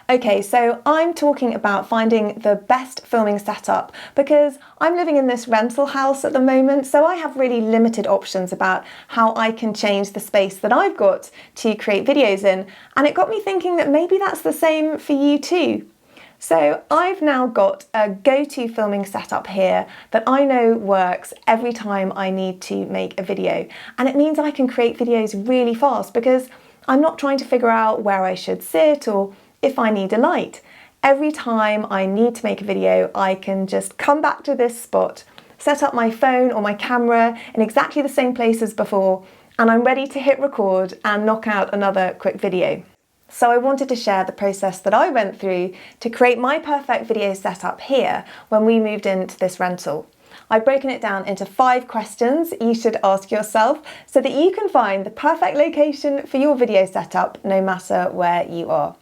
Okay, so I'm talking about finding the best filming setup because I'm living in this rental house at the moment, so I have really limited options about how I can change the space that I've got to create videos in, and it got me thinking that maybe that's the same for you too. So I've now got a go-to filming setup here that I know works every time I need to make a video, and it means I can create videos really fast because I'm not trying to figure out where I should sit or if I need a light. Every time I need to make a video, I can just come back to this spot, set up my phone or my camera in exactly the same place as before, and I'm ready to hit record and knock out another quick video. So I wanted to share the process that I went through to create my perfect video setup here when we moved into this rental. I've broken it down into 5 questions you should ask yourself so that you can find the perfect location for your video setup no matter where you are.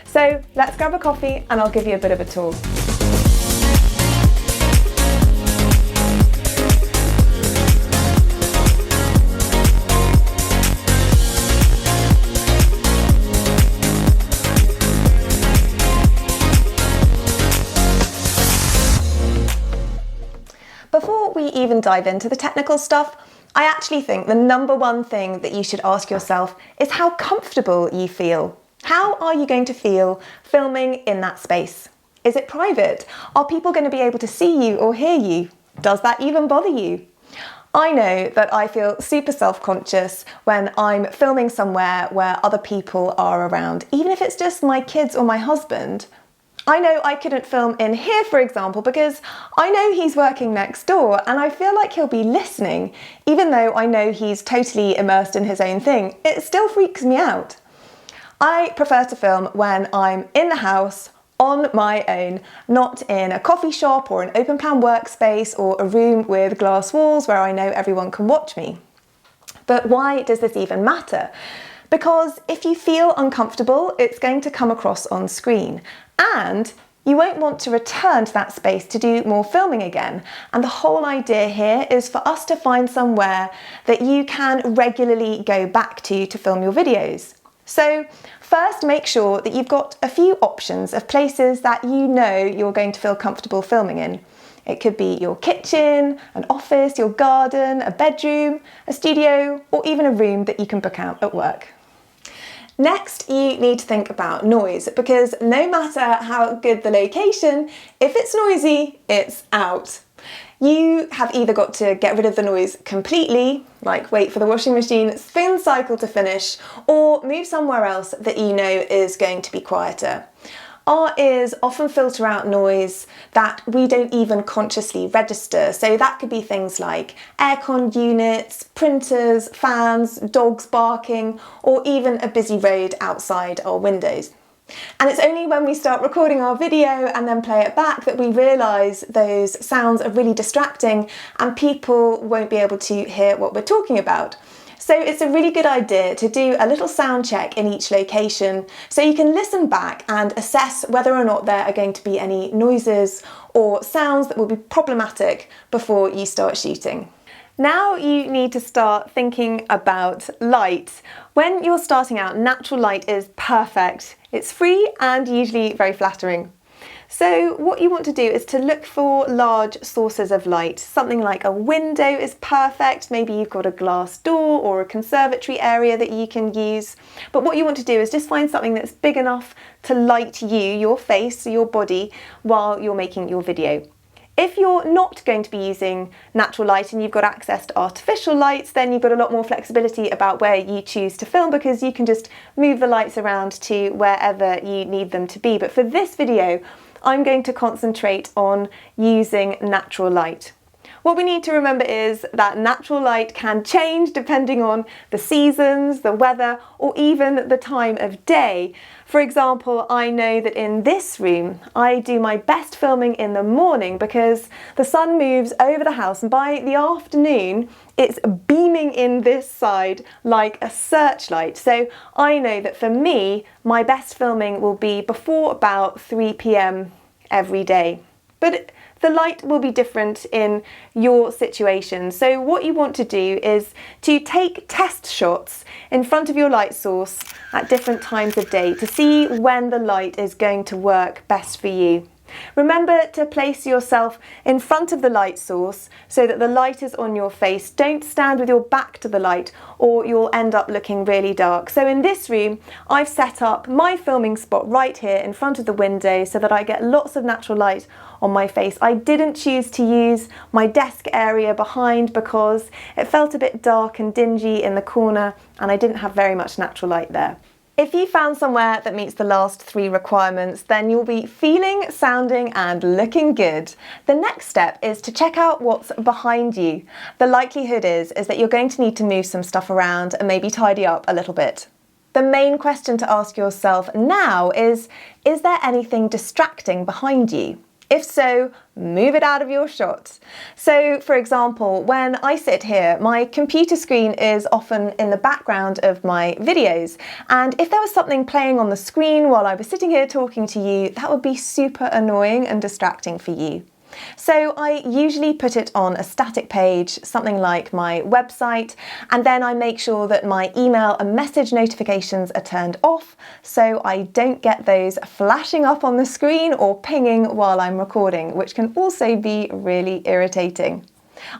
So let's grab a coffee and I'll give you a bit of a tour. Before we even dive into the technical stuff, I actually think the number one thing that you should ask yourself is how comfortable you feel. How are you going to feel filming in that space? Is it private? Are people going to be able to see you or hear you? Does that even bother you? I know that I feel super self-conscious when I'm filming somewhere where other people are around, even if it's just my kids or my husband. I know I couldn't film in here, for example, because I know he's working next door and I feel like he'll be listening, even though I know he's totally immersed in his own thing. It still freaks me out. I prefer to film when I'm in the house on my own, not in a coffee shop or an open plan workspace or a room with glass walls where I know everyone can watch me. But why does this even matter? Because if you feel uncomfortable, it's going to come across on screen, and you won't want to return to that space to do more filming again. And the whole idea here is for us to find somewhere that you can regularly go back to film your videos. So first, make sure that you've got a few options of places that you know you're going to feel comfortable filming in. It could be your kitchen, an office, your garden, a bedroom, a studio, or even a room that you can book out at work. Next, you need to think about noise, because no matter how good the location, if it's noisy, it's out. You have either got to get rid of the noise completely, like wait for the washing machine spin cycle to finish, or move somewhere else that you know is going to be quieter. Our ears often filter out noise that we don't even consciously register, so that could be things like aircon units, printers, fans, dogs barking, or even a busy road outside our windows. And it's only when we start recording our video and then play it back that we realise those sounds are really distracting and people won't be able to hear what we're talking about. So it's a really good idea to do a little sound check in each location so you can listen back and assess whether or not there are going to be any noises or sounds that will be problematic before you start shooting. Now you need to start thinking about light. When you're starting out, natural light is perfect. It's free and usually very flattering. So what you want to do is to look for large sources of light. Something like a window is perfect. Maybe you've got a glass door or a conservatory area that you can use. But what you want to do is just find something that's big enough to light you, your face, your body, while you're making your video. If you're not going to be using natural light and you've got access to artificial lights, then you've got a lot more flexibility about where you choose to film, because you can just move the lights around to wherever you need them to be. But for this video, I'm going to concentrate on using natural light. What we need to remember is that natural light can change depending on the seasons, the weather, or even the time of day. For example, I know that in this room, I do my best filming in the morning because the sun moves over the house, and by the afternoon, it's beaming in this side like a searchlight. So I know that for me, my best filming will be before about 3 p.m. every day. but the light will be different in your situation. So what you want to do is to take test shots in front of your light source at different times of day to see when the light is going to work best for you. Remember to place yourself in front of the light source so that the light is on your face. Don't stand with your back to the light or you'll end up looking really dark. So in this room, I've set up my filming spot right here in front of the window so that I get lots of natural light on my face. I didn't choose to use my desk area behind because it felt a bit dark and dingy in the corner and I didn't have very much natural light there. If you found somewhere that meets the last 3 requirements, then you'll be feeling, sounding and looking good. The next step is to check out what's behind you. The likelihood is that you're going to need to move some stuff around and maybe tidy up a little bit. The main question to ask yourself now is there anything distracting behind you? If so, move it out of your shot. So, for example, when I sit here, my computer screen is often in the background of my videos. And if there was something playing on the screen while I was sitting here talking to you, that would be super annoying and distracting for you. So I usually put it on a static page, something like my website, and then I make sure that my email and message notifications are turned off so I don't get those flashing up on the screen or pinging while I'm recording, which can also be really irritating.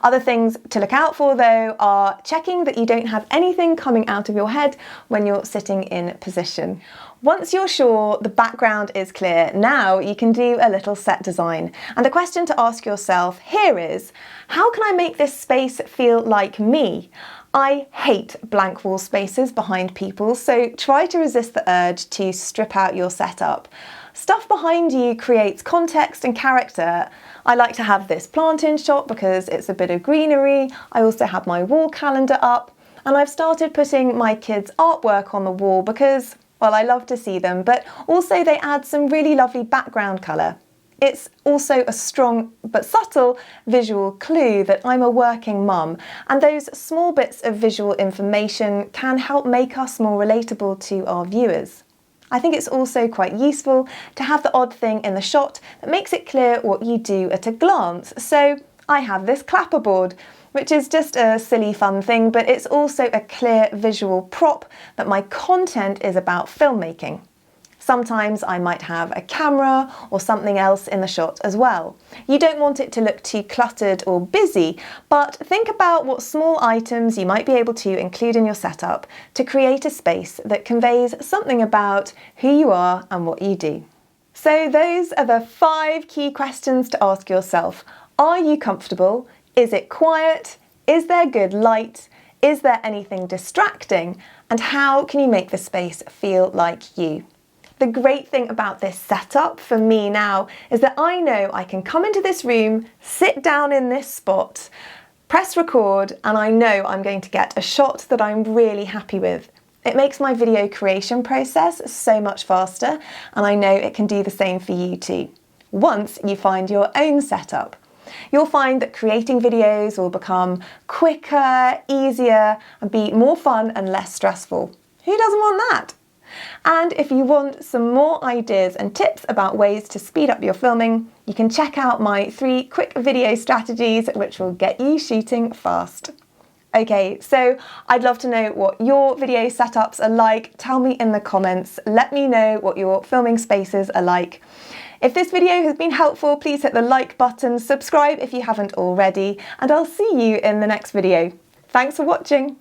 Other things to look out for though are checking that you don't have anything coming out of your head when you're sitting in position. Once you're sure the background is clear, now you can do a little set design. And the question to ask yourself here is, how can I make this space feel like me? I hate blank wall spaces behind people, so try to resist the urge to strip out your setup. Stuff behind you creates context and character. I like to have this plant in shot because it's a bit of greenery. I also have my wall calendar up, and I've started putting my kids' artwork on the wall because, well, I love to see them, but also they add some really lovely background colour. It's also a strong but subtle visual clue that I'm a working mum, and those small bits of visual information can help make us more relatable to our viewers. I think it's also quite useful to have the odd thing in the shot that makes it clear what you do at a glance. So I have this clapperboard, which is just a silly fun thing, but it's also a clear visual prop that my content is about filmmaking. Sometimes I might have a camera or something else in the shot as well. You don't want it to look too cluttered or busy, but think about what small items you might be able to include in your setup to create a space that conveys something about who you are and what you do. So those are the 5 key questions to ask yourself. Are you comfortable? Is it quiet? Is there good light? Is there anything distracting? And how can you make the space feel like you? The great thing about this setup for me now is that I know I can come into this room, sit down in this spot, press record, and I know I'm going to get a shot that I'm really happy with. It makes my video creation process so much faster, and I know it can do the same for you too. Once you find your own setup, you'll find that creating videos will become quicker, easier, and be more fun and less stressful. Who doesn't want that? And if you want some more ideas and tips about ways to speed up your filming, you can check out my 3 quick video strategies which will get you shooting fast. Okay, so I'd love to know what your video setups are like. Tell me in the comments. Let me know what your filming spaces are like. If this video has been helpful, please hit the like button, subscribe if you haven't already, and I'll see you in the next video. Thanks for watching.